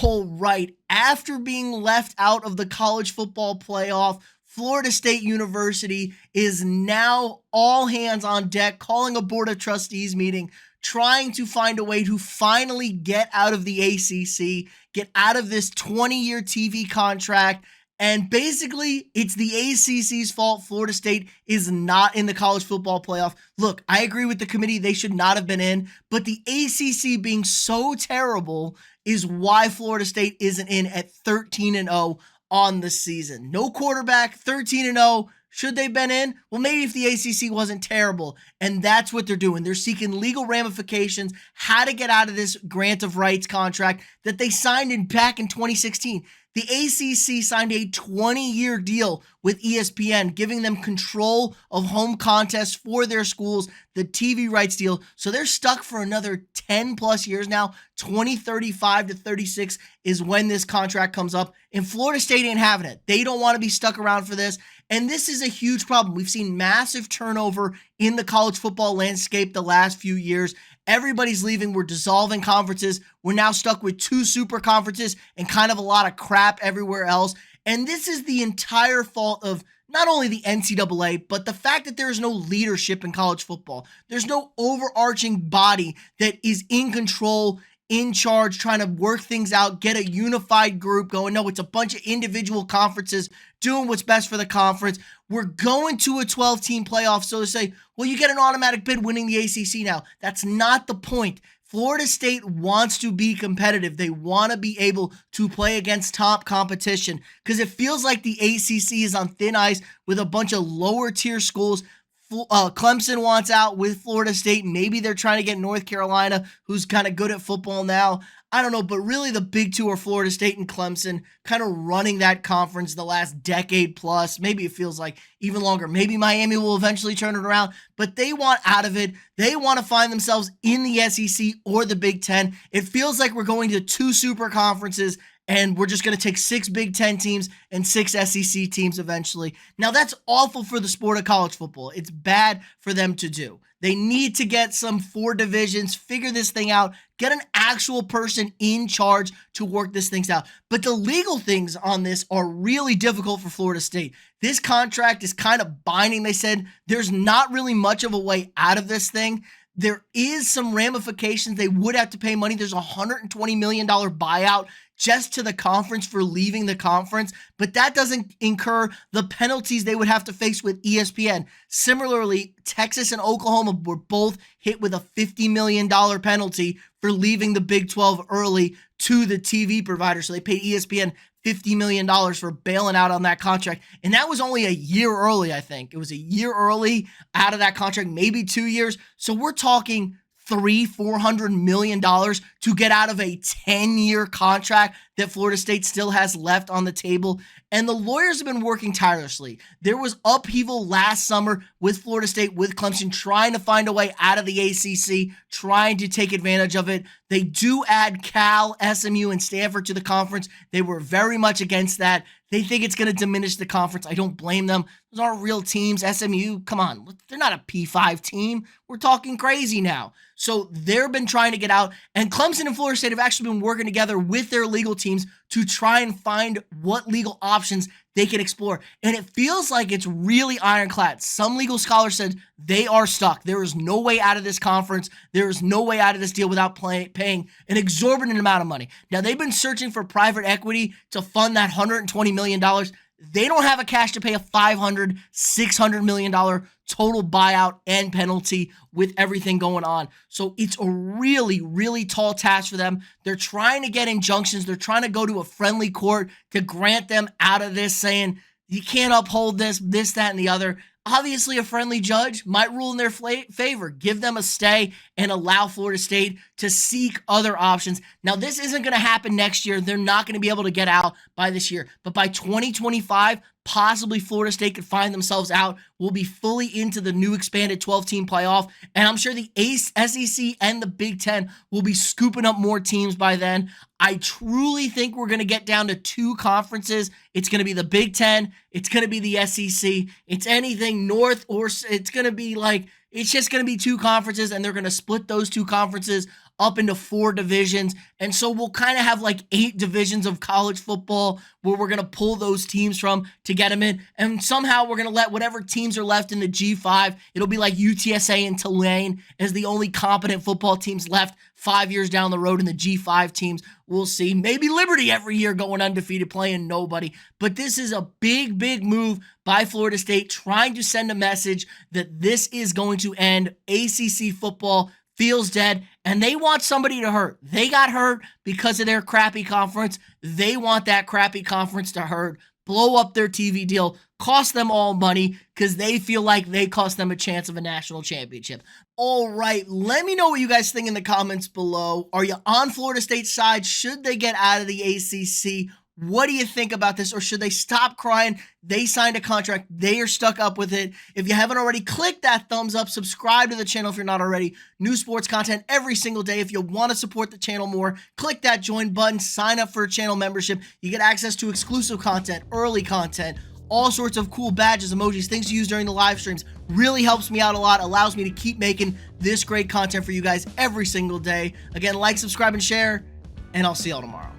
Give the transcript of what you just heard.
All right, after being left out of the college football playoff, Florida State University is now all hands on deck, calling a board of trustees meeting, trying to find a way to finally get out of the ACC, get out of this 20-year TV contract. And basically, it's the ACC's fault Florida State is not in the college football playoff. Look, I agree with the committee. They should not have been in. But the ACC being so terrible is why Florida State isn't in at 13-0 on the season. No quarterback, 13-0. Should they have been in? Well, maybe if the ACC wasn't terrible. And that's what they're doing. They're seeking legal ramifications, how to get out of this grant of rights contract that they signed back in 2016. The ACC signed a 20-year deal with ESPN, giving them control of home contests for their schools, the TV rights deal. So they're stuck for another 10 plus years now. 2035 to 36 is when this contract comes up. And Florida State ain't having it. They don't want to be stuck around for this. And this is a huge problem. We've seen massive turnover in the college football landscape the last few years. Everybody's leaving. We're dissolving conferences. We're now stuck with 2 super conferences and kind of a lot of crap everywhere else. And this is the entire fault of not only the NCAA, but the fact that there is no leadership in college football. There's no overarching body that is in control, in charge, trying to work things out, get a unified group going. No, it's a bunch of individual conferences doing what's best for the conference. We're going to a 12-team playoff, so to say, well, you get an automatic bid winning the ACC now. That's not the point. Florida State wants to be competitive. They want to be able to play against top competition because it feels like the ACC is on thin ice with a bunch of lower tier schools. Clemson wants out with Florida State. Maybe they're trying to get North Carolina, who's kind of good at football now. I don't know, but really the big two are Florida State and Clemson, kind of running that conference the last decade plus. Maybe it feels like even longer. Maybe Miami will eventually turn it around, but they want out of it. They want to find themselves in the SEC or the Big Ten. It feels like we're going to 2 super conferences and we're just going to take 6 Big Ten teams and 6 SEC teams eventually. Now, that's awful for the sport of college football. It's bad for them to do. They need to get some 4 divisions, figure this thing out, get an actual person in charge to work this things out. But the legal things on this are really difficult for Florida State. This contract is kind of binding. They said there's not really much of a way out of this thing. There is some ramifications. They would have to pay money. There's a $120 million buyout just to the conference for leaving the conference, but that doesn't incur the penalties they would have to face with ESPN. Similarly, Texas and Oklahoma were both hit with a $50 million penalty for leaving the Big 12 early to the TV provider. So they paid ESPN $50 million for bailing out on that contract. And that was only a year early, I think. It was a year early out of that contract, maybe 2 years. So we're talking $400 million to get out of a 10-year contract that Florida State still has left on the table. And the lawyers have been working tirelessly. There was upheaval last summer with Florida State, with Clemson, trying to find a way out of the ACC, trying to take advantage of it. They do add Cal, SMU, and Stanford to the conference. They were very much against that. They think it's going to diminish the conference. I don't blame them. Those aren't real teams. SMU, come on. They're not a P5 team. We're talking crazy now. So they've been trying to get out. And Clemson and Florida State have actually been working together with their legal teams to try and find what legal options they can explore. And it feels like it's really ironclad. Some legal scholars said they are stuck. There is no way out of this conference. There is no way out of this deal without paying an exorbitant amount of money. Now, they've been searching for private equity to fund that $120 million. They don't have a cash to pay a $500, $600 million total buyout and penalty with everything going on. So it's a really, really tall task for them. They're trying to get injunctions. They're trying to go to a friendly court to grant them out of this, saying you can't uphold this, that, and the other. Obviously, a friendly judge might rule in their favor, give them a stay, and allow Florida State to seek other options. Now, this isn't going to happen next year. They're not going to be able to get out by this year. But by 2025, possibly Florida State could find themselves out. We'll be fully into the new expanded 12-team playoff. And I'm sure the SEC and the Big Ten will be scooping up more teams by then. I truly think we're going to get down to 2 conferences. It's going to be the Big Ten. It's going to be the SEC. It's anything north, or it's going to be like, it's just going to be 2 conferences, and they're going to split those 2 conferences up into 4 divisions. And so we'll kind of have like 8 divisions of college football where we're going to pull those teams from to get them in. And somehow we're going to let whatever teams are left in the G5, it'll be like UTSA and Tulane as the only competent football teams left 5 years down the road in the G5 teams. We'll see. Maybe Liberty every year going undefeated, playing nobody. But this is a big, big move by Florida State, trying to send a message that this is going to end. ACC football feels dead, and they want somebody to hurt. They got hurt because of their crappy conference. They want that crappy conference to hurt, blow up their TV deal, cost them all money because they feel like they cost them a chance of a national championship. All right, let me know what you guys think in the comments below. Are you on Florida State's side? Should they get out of the ACC? What do you think about this? Or should they stop crying? They signed a contract. They are stuck up with it. If you haven't already, click that thumbs up. Subscribe to the channel if you're not already. New sports content every single day. If you want to support the channel more, click that join button. Sign up for a channel membership. You get access to exclusive content, early content, all sorts of cool badges, emojis, things to use during the live streams. Really helps me out a lot. Allows me to keep making this great content for you guys every single day. Again, like, subscribe, and share. And I'll see y'all tomorrow.